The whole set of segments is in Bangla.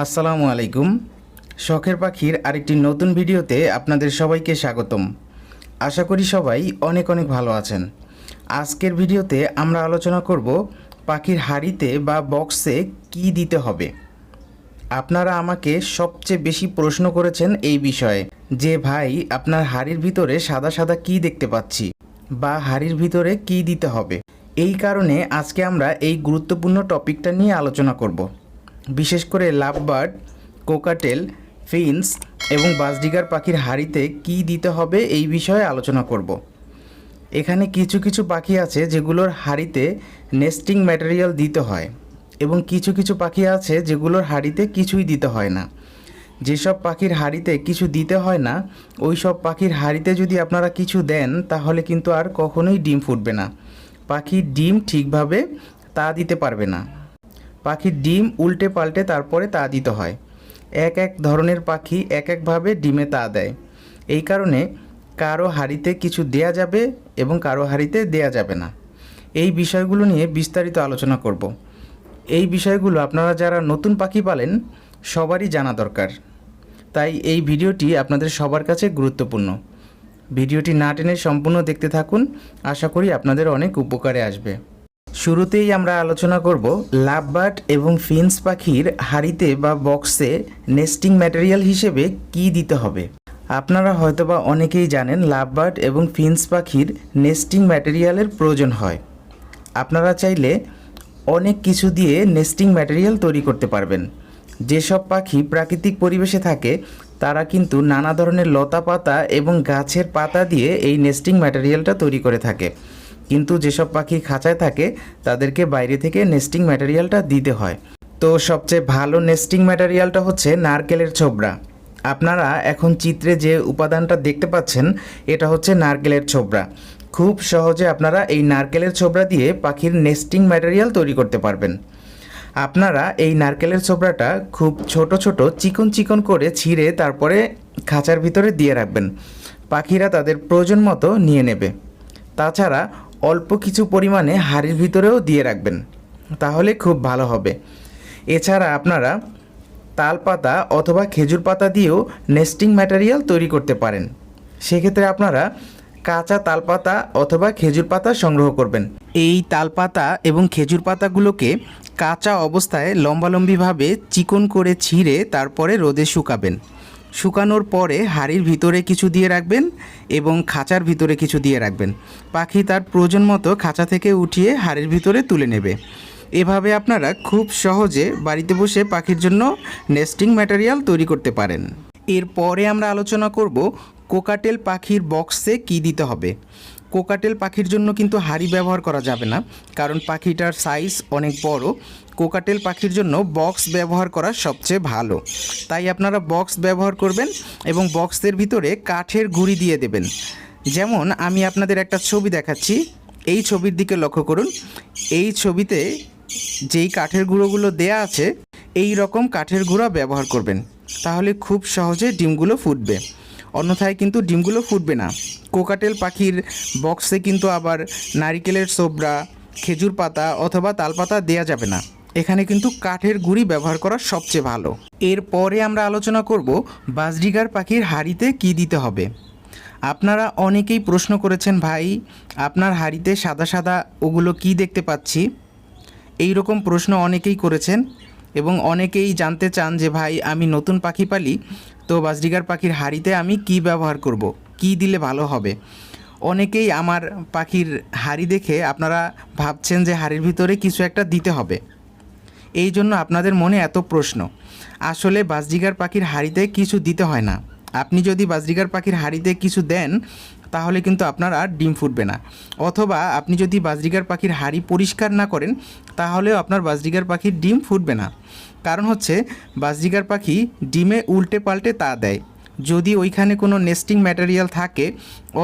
আসসালামু আলাইকুম। শখের পাখির আরেকটি নতুন ভিডিওতে আপনাদের সবাইকে স্বাগতম। আশা করি সবাই অনেক অনেক ভালো আছেন। আজকের ভিডিওতে আমরা আলোচনা করব পাখির হাড়িতে বা বক্সে কি দিতে হবে। আপনারা আমাকে সবচেয়ে বেশি প্রশ্ন করেছেন এই বিষয়ে যে ভাই আপনার হাড়ির ভিতরে সাদা সাদা কি দেখতে পাচ্ছি বা হাড়ির ভিতরে কি দিতে হবে। এই কারণে আজকে আমরা এই গুরুত্বপূর্ণ টপিকটা নিয়ে আলোচনা করব। বিশেষ করে লাভবার্ড, কোকাটেল, ফিন্স এবং বাজডিগার পাখির হাড়িতে কি দিতে হবে এই বিষয়ে আলোচনা করব। এখানে কিছু কিছু পাখি আছে যেগুলোর হাড়িতে নেস্টিং ম্যাটেরিয়াল দিতে হয় এবং কিছু কিছু পাখি আছে যেগুলোর হাড়িতে কিছুই দিতে হয় না। যেসব পাখির হাড়িতে কিছু দিতে হয় না ওই সব পাখির হাড়িতে যদি আপনারা কিছু দেন তাহলে কিন্তু আর কখনোই ডিম ফুটবে না। পাখির ডিম ঠিকভাবে তা দিতে পারবে না। পাখির ডিম উল্টে পাল্টে তারপরে তা দিতে হয়। এক এক ধরনের পাখি এক একভাবে ডিমে তা দেয়। এই কারণে কারো হাড়িতে কিছু দেয়া যাবে এবং কারো হাড়িতে দেয়া যাবে না। এই বিষয়গুলো নিয়ে বিস্তারিত আলোচনা করব। এই বিষয়গুলো আপনারা যারা নতুন পাখি পালেন সবারই জানা দরকার। তাই এই ভিডিওটি আপনাদের সবার কাছে গুরুত্বপূর্ণ। ভিডিওটি না টেনে সম্পূর্ণ দেখতে থাকুন, আশা করি আপনাদের অনেক উপকারে আসবে। শুরুতেই আমরা আলোচনা করব লাভবার্ড এবং ফিন্স পাখির হাড়িতে বা বক্সে নেস্টিং ম্যাটেরিয়াল হিসেবে কি দিতে হবে। আপনারা হয়তোবা অনেকেই জানেন লাভবার্ড এবং ফিন্স পাখির নেস্টিং ম্যাটেরিয়ালের প্রয়োজন হয়। আপনারা চাইলে অনেক কিছু দিয়ে নেস্টিং ম্যাটেরিয়াল তৈরি করতে পারবেন। যেসব পাখি প্রাকৃতিক পরিবেশে থাকে তারা কিন্তু নানা ধরনের লতা পাতা এবং গাছের পাতা দিয়ে এই নেস্টিং ম্যাটেরিয়ালটা তৈরি করে থাকে। কিন্তু যেসব পাখি খাঁচায় থাকে তাদেরকে বাইরে থেকে নেস্টিং ম্যাটেরিয়ালটা দিতে হয়। তো সবচেয়ে ভালো নেস্টিং ম্যাটেরিয়ালটা হচ্ছে নারকেলের ছোবড়া। আপনারা এখন চিত্রে যে উপাদানটা দেখতে পাচ্ছেন এটা হচ্ছে নারকেলের ছোবড়া। খুব সহজে আপনারা এই নারকেলের ছোবড়া দিয়ে পাখির নেস্টিং ম্যাটেরিয়াল তৈরি করতে পারবেন। আপনারা এই নারকেলের ছোবড়াটা খুব ছোট ছোট চিকন চিকন করে ছিঁড়ে তারপরে খাঁচার ভিতরে দিয়ে রাখবেন। পাখিরা তাদের প্রয়োজন মতো নিয়ে নেবে। তাছাড়া অল্প কিছু পরিমাণে হাড়ির ভিতরেও দিয়ে রাখবেন, তাহলে খুব ভালো হবে। এছাড়া আপনারা তাল পাতা অথবা খেজুর পাতা দিয়েও নেস্টিং ম্যাটেরিয়াল তৈরি করতে পারেন। সেক্ষেত্রে আপনারা কাঁচা তালপাতা অথবা খেজুর পাতা সংগ্রহ করবেন। এই তালপাতা এবং খেজুর পাতাগুলোকে কাঁচা অবস্থায় লম্বালম্বিভাবে চিকন করে ছিঁড়ে তারপরে রোদে শুকাবেন। শুকানোর পরে হাড়ির ভিতরে কিছু দিয়ে রাখবেন এবং খাঁচার ভিতরে কিছু দিয়ে রাখবেন। পাখি তার প্রয়োজন মতো খাঁচা থেকে উঠিয়ে হাড়ির ভিতরে তুলে নেবে। এভাবে আপনারা খুব সহজে বাড়িতে বসে পাখির জন্য নেস্টিং ম্যাটেরিয়াল তৈরি করতে পারেন। এরপরে আমরা আলোচনা করব কোকাটেল পাখির বক্সে কি দিতে হবে। কোকাটেল পাখির জন্য কিন্তু হাড়ি ব্যবহার করা যাবে না, কারণ পাখিটার সাইজ অনেক বড়। কোকাটেল পাখির জন্য বক্স ব্যবহার করা সবচেয়ে ভালো। তাই আপনারা বক্স ব্যবহার করবেন এবং বক্সের ভিতরে কাঠের গুঁড়ি দিয়ে দেবেন। যেমন আমি আপনাদের একটা ছবি দেখাচ্ছি, এই ছবির দিকে লক্ষ্য করুন। এই ছবিতে যেই কাঠের গুঁড়োগুলো দেয়া আছে এই রকম কাঠের গুঁড়া ব্যবহার করবেন, তাহলে খুব সহজে ডিমগুলো ফুটবে। অন্যথায় কিন্তু ডিমগুলো ফুটবে না। কোকাটেল পাখির বক্সে কিন্তু আবার নারিকেলের ছোবড়া, খেজুর পাতা অথবা তালপাতা দেয়া যাবে না। এখানে কিন্তু কাঠের গুঁড়ি ব্যবহার করা সবচেয়ে ভালো। এরপরে আমরা আলোচনা করব বাজডিগার পাখির হাড়িতে কি দিতে হবে। আপনারা অনেকেই প্রশ্ন করেছেন, ভাই আপনার হাড়িতে সাদা সাদা ওগুলো কি দেখতে পাচ্ছি। এই রকম প্রশ্ন অনেকেই করেছেন এবং অনেকেই জানতে চান যে ভাই আমি নতুন পাখি পালি, তো বাজডিগার পাখির হাড়িতে আমি কি ব্যবহার করব, কি দিলে ভালো হবে। অনেকেই আমার পাখির হাড়ি দেখে আপনারা ভাবছেন যে হাড়ির ভিতরে কিছু একটা দিতে হবে, এই জন্য আপনাদের মনে এত প্রশ্ন। আসলে বাজডিগার পাখির হাড়িতে কিছু দিতে হয় না। আপনি যদি বাজডিগার পাখির হাড়িতে কিছু দেন তাহলে কিন্তু আপনার আর ডিম ফুটবে না। অথবা আপনি যদি বাজডিগার পাখির হাড়ি পরিষ্কার না করেন তাহলেও আপনার বাজডিগার পাখির ডিম ফুটবে না। কারণ হচ্ছে বাজডিগার পাখি ডিমে উল্টে পাল্টে তা দেয়। যদি ওইখানে কোনো নেস্টিং ম্যাটেরিয়াল থাকে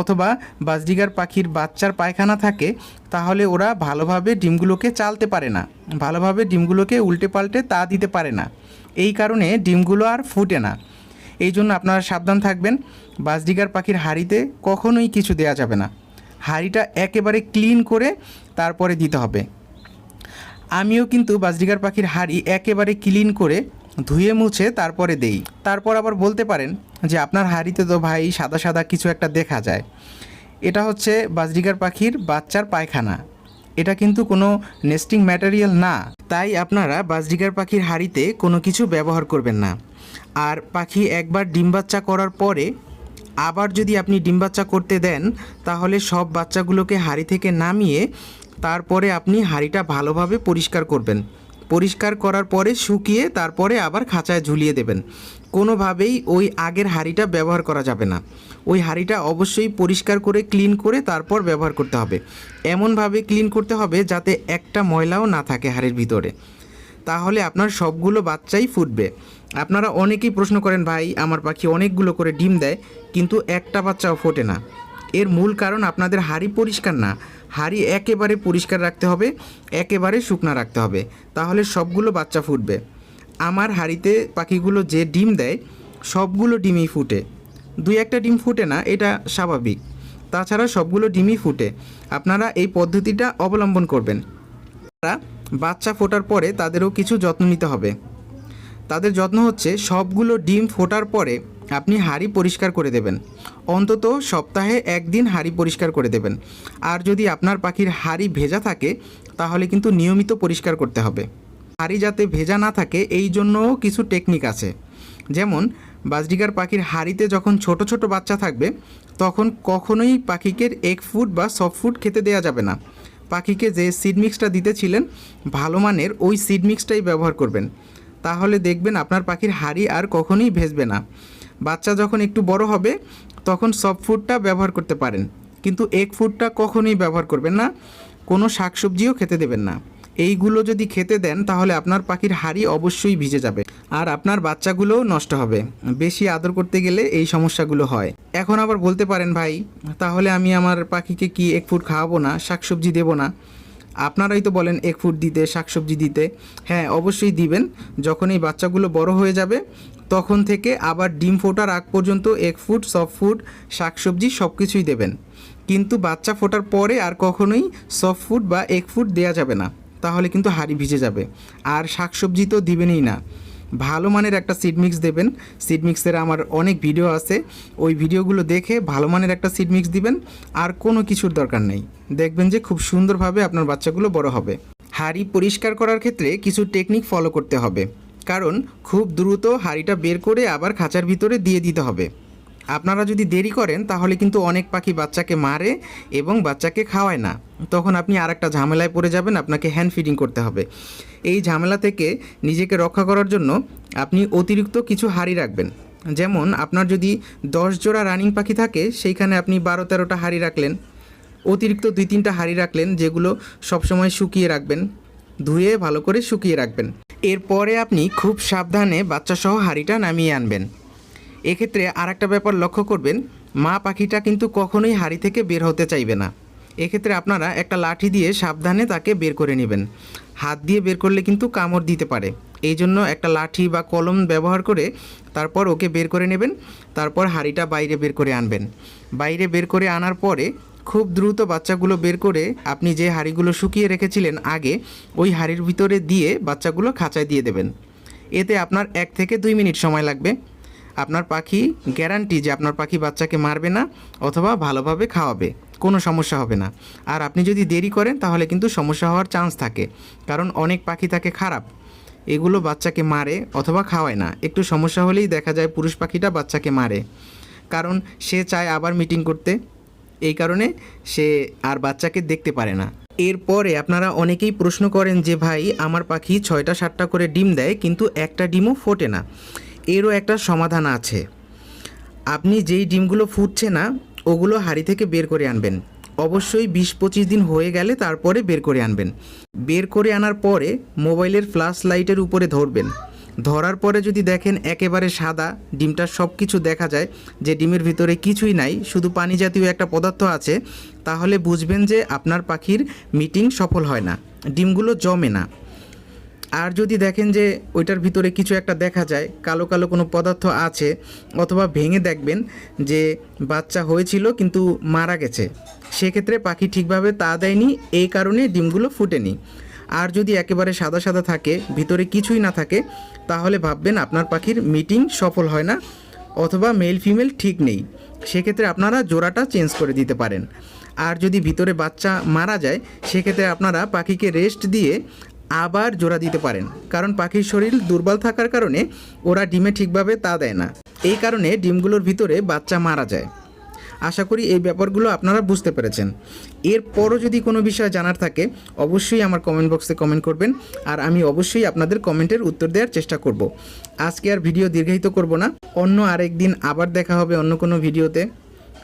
অথবা বাজডিগার পাখির বাচ্চার পায়খানা থাকে তাহলে ওরা ভালোভাবে ডিমগুলোকে চালতে পারে না, ভালোভাবে ডিমগুলোকে উল্টে পাল্টে তা দিতে পারে না। এই কারণে ডিমগুলো আর ফুটে না। এই জন্য আপনারা সাবধান থাকবেন। বাজডিগার পাখির হাড়িতে কখনোই কিছু দেওয়া যাবে না। হাড়িটা একেবারে ক্লিন করে তারপরে দিতে হবে। আমিও কিন্তু বাজডিগার পাখির হাড়ি একেবারে ক্লিন করে ধুয়ে মুছে তারপরে দেই। তারপর আবার বলতে পারেন যে আপনার হাঁড়িতে তো ভাই সাদা সাদা কিছু একটা দেখা যায়, এটা হচ্ছে বাজরিগার পাখির বাচ্চার পায়খানা, এটা কিন্তু কোনো নেস্টিং ম্যাটেরিয়াল না, তাই আপনারা বাজরিগার পাখির হাঁড়িতে কোনো কিছু ব্যবহার করবেন না। আর পাখি একবার ডিম বাচ্চা করার পরে আবার যদি আপনি ডিম বাচ্চা করতে দেন, তাহলে সব বাচ্চাগুলোকে হাঁড়ি থেকে নামিয়ে তারপরে আপনি হাঁড়িটা ভালোভাবে পরিষ্কার করবেন। পরিষ্কার করার পরে শুকিয়ে তারপরে আবার খাঁচায় ঝুলিয়ে দেবেন। কোনোভাবেই ওই আগের হাঁড়িটা ব্যবহার করা যাবে না। ওই হাঁড়িটা অবশ্যই পরিষ্কার করে ক্লিন করে তারপর ব্যবহার করতে হবে। এমনভাবে ক্লিন করতে হবে যাতে একটা ময়লাও না থাকে হাঁড়ির ভিতরে, তাহলে আপনার সবগুলো বাচ্চাই ফুটবে। আপনারা অনেকেই প্রশ্ন করেন, ভাই আমার পাখি অনেকগুলো করে ডিম দেয় কিন্তু একটা বাচ্চাও ফোটে না। এর মূল কারণ আপনাদের হাঁড়ি পরিষ্কার না। হাঁড়ি একেবারে পরিষ্কার রাখতে হবে, একেবারে শুকনা রাখতে হবে, তাহলে সবগুলো বাচ্চা ফুটবে। আমার হাঁড়িতে পাখিগুলো যে ডিম দেয় সবগুলো ডিমই ফুটে, দুই একটা ডিম ফুটে না, এটা স্বাভাবিক। তাছাড়া সবগুলো ডিমই ফুটে। আপনারা এই পদ্ধতিটা অবলম্বন করবেন। বাচ্চা ফোটার পরে তাদেরও কিছু যত্ন নিতে হবে। তাদের যত্ন হচ্ছে সবগুলো ডিম ফোটার পরে আপনি হাঁড়ি পরিষ্কার করে দেবেন। অন্তত সপ্তাহে একদিন হাঁড়ি পরিষ্কার করে দেবেন। আর যদি আপনার পাখির হাঁড়ি ভেজা থাকে তাহলে কিন্তু নিয়মিত পরিষ্কার করতে হবে। হাঁড়ি যাতে ভেজা না থাকে এই জন্যও কিছু টেকনিক আছে। যেমন বাজরিগার পাখির হাঁড়িতে যখন ছোট ছোট বাচ্চা থাকবে তখন কখনোই পাখিকে এগ ফুড বা সফট ফুড খেতে দেওয়া যাবে না। পাখিকে যে সিড মিক্সটা দিতেছিলেন ভালো মানের ওই সিড মিক্সটাই ব্যবহার করবেন, তাহলে দেখবেন আপনার পাখির হাঁড়ি আর কখনোই ভেজবে না। বাচ্চা যখন একটু বড় হবে তখন সফট ফুডটা ব্যবহার করতে পারেন, কিন্তু এগ ফুডটা কখনোই ব্যবহার করবেন না। কোনো শাকসবজিও খেতে দেবেন না। এইগুলো যদি খেতে দেন তাহলে আপনার পাখির হাঁড়ি অবশ্যই ভিজে যাবে আর আপনার বাচ্চাগুলোও নষ্ট হবে। বেশি আদর করতে গেলে এই সমস্যাগুলো হয়। এখন আবার বলতে পারেন, ভাই তাহলে আমি আমার পাখিকে কি এগ ফুড খাওয়াবো না, শাকসবজি দেবো না? আপনারাই তো বলেন এগ ফুড দিতে, শাকসবজি দিতে। হ্যাঁ, অবশ্যই দিবেন। যখন এই বাচ্চাগুলো বড় হয়ে যাবে তখন থেকে আবার ডিম ফোটার আগ পর্যন্ত এগ ফুড, সফট ফুড, শাকসবজি সব কিছুই দেবেন। কিন্তু বাচ্চা ফোটার পরে আর কখনোই সফট ফুড বা এগ ফুড দেওয়া যাবে না, তাহলে কিন্তু হাঁড়ি ভিজে যাবে। আর শাকসবজি তো দিবেনই না। ভালো মানের একটা সিড মিক্স দেবেন। সিড মিক্সের আমার অনেক ভিডিও আছে, ওই ভিডিওগুলো দেখে ভালো মানের একটা সিড মিক্স দিবেন। আর কোনো কিছুর দরকার নেই, দেখবেন যে খুব সুন্দরভাবে আপনার বাচ্চাগুলো বড় হবে। হাঁড়ি পরিষ্কার করার ক্ষেত্রে কিছু টেকনিক ফলো করতে হবে, কারণ খুব দ্রুত হাঁড়িটা বের করে আবার খাঁচার ভিতরে দিয়ে দিতে হবে। আপনারা যদি দেরি করেন তাহলে কিন্তু অনেক পাখি বাচ্চাকে মারে এবং বাচ্চাকে খাওয়ায় না, তখন আপনি আর একটা ঝামেলায় পড়ে যাবেন, আপনাকে হ্যান্ড ফিডিং করতে হবে। এই ঝামেলা থেকে নিজেকে রক্ষা করার জন্য আপনি অতিরিক্ত কিছু হাঁড়ি রাখবেন। যেমন আপনার যদি 10 জোড়া রানিং পাখি থাকে সেইখানে আপনি 12-13টা হাঁড়ি রাখলেন, অতিরিক্ত 2-3টা হাঁড়ি রাখলেন যেগুলো সবসময় শুকিয়ে রাখবেন, ধুয়ে ভালো করে শুকিয়ে রাখবেন। এরপরে আপনি খুব সাবধানে বাচ্চাসহ হাঁড়িটা নামিয়ে আনবেন। এক্ষেত্রে আর একটা ব্যাপার লক্ষ্য করবেন, মা পাখিটা কিন্তু কখনোই হাঁড়ি থেকে বের হতে চাইবে না। এক্ষেত্রে আপনারা একটা লাঠি দিয়ে সাবধানে তাকে বের করে নেবেন। হাত দিয়ে বের করলে কিন্তু কামড় দিতে পারে, এই জন্য একটা লাঠি বা কলম ব্যবহার করে তারপর ওকে বের করে নেবেন। তারপর হাঁড়িটা বাইরে বের করে আনবেন। বাইরে বের করে আনার পরে খুব দ্রুত বাচ্চাগুলো বের করে আপনি যে হাঁড়িগুলো শুকিয়ে রেখেছিলেন আগে, ওই হাঁড়ির ভিতরে দিয়ে বাচ্চাগুলো খাঁচায় দিয়ে দেবেন। এতে আপনার 1 থেকে 2 মিনিট সময় লাগবে। আপনার পাখি গ্যারান্টি যে আপনার পাখি বাচ্চাকে মারবে না অথবা ভালোভাবে খাওয়াবে, কোনো সমস্যা হবে না। আর আপনি যদি দেরি করেন তাহলে কিন্তু সমস্যা হওয়ার চান্স থাকে, কারণ অনেক পাখি থাকে খারাপ, এগুলো বাচ্চাকে মারে অথবা খাওয়ায় না। একটু সমস্যা হলেই দেখা যায় পুরুষ পাখিটা বাচ্চাকে মারে, কারণ সে চায় আবার মিটিং করতে, এই কারণে সে আর বাচ্চাকে দেখতে পারে না। এরপরে আপনারা অনেকেই প্রশ্ন করেন যে ভাই আমার পাখি 6টা-7টা করে ডিম দেয় কিন্তু একটা ডিমও ফোটে না। এরও একটা সমাধান আছে। আপনি যেই ডিমগুলো ফুটছে না ওগুলো হাঁড়ি থেকে বের করে আনবেন। অবশ্যই 20-25 দিন হয়ে গেলে তারপরে বের করে আনবেন। বের করে আনার পরে মোবাইলের ফ্ল্যাশ লাইটের উপরে ধরবেন। ধরার পরে যদি দেখেন একেবারে সাদা, ডিমটা সব কিছু দেখা যায় যে ডিমের ভিতরে কিছুই নাই, শুধু পানি জাতীয় একটা পদার্থ আছে, তাহলে বুঝবেন যে আপনার পাখির মিটিং সফল হয় না, ডিমগুলো জমে না। আর যদি দেখেন যে ওইটার ভিতরে কিছু একটা দেখা যায়, কালো কালো কোনো পদার্থ আছে, অথবা ভেঙে দেখবেন যে বাচ্চা হয়েছিল কিন্তু মারা গেছে, সেক্ষেত্রে পাখি ঠিকভাবে তা দেয়নি, এই কারণে ডিমগুলো ফুটেনি। আর যদি একেবারে সাদা সাদা থাকে, ভিতরে কিছুই না থাকে, তাহলে ভাববেন আপনার পাখির মিটিং সফল হয় না অথবা মেল ফিমেল ঠিক নেই। সেক্ষেত্রে আপনারা জোড়াটা চেঞ্জ করে দিতে পারেন। আর যদি ভিতরে বাচ্চা মারা যায়, সেক্ষেত্রে আপনারা পাখিকে রেস্ট দিয়ে আবার জোড়া দিতে পারেন, কারণ পাখির শরীর দুর্বল থাকার কারণে ওরা ডিমে ঠিকভাবে তা দেয় না। এই কারণে ডিমগুলোর ভিতরে বাচ্চা মারা যায়। আশা করি এই ব্যাপারগুলো আপনারা বুঝতে পেরেছেন। এরপরও যদি কোনো বিষয় জানার থাকে, অবশ্যই আমার কমেন্ট বক্সে কমেন্ট করবেন, আর আমি অবশ্যই আপনাদের কমেন্টের উত্তর দেওয়ার চেষ্টা করব। আজকে আর ভিডিও দীর্ঘায়িত করব না, অন্য আরেকদিন আবার দেখা হবে অন্য কোনো ভিডিওতে।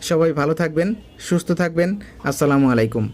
সবাই ভালো থাকবেন, সুস্থ থাকবেন। আসসালামু আলাইকুম।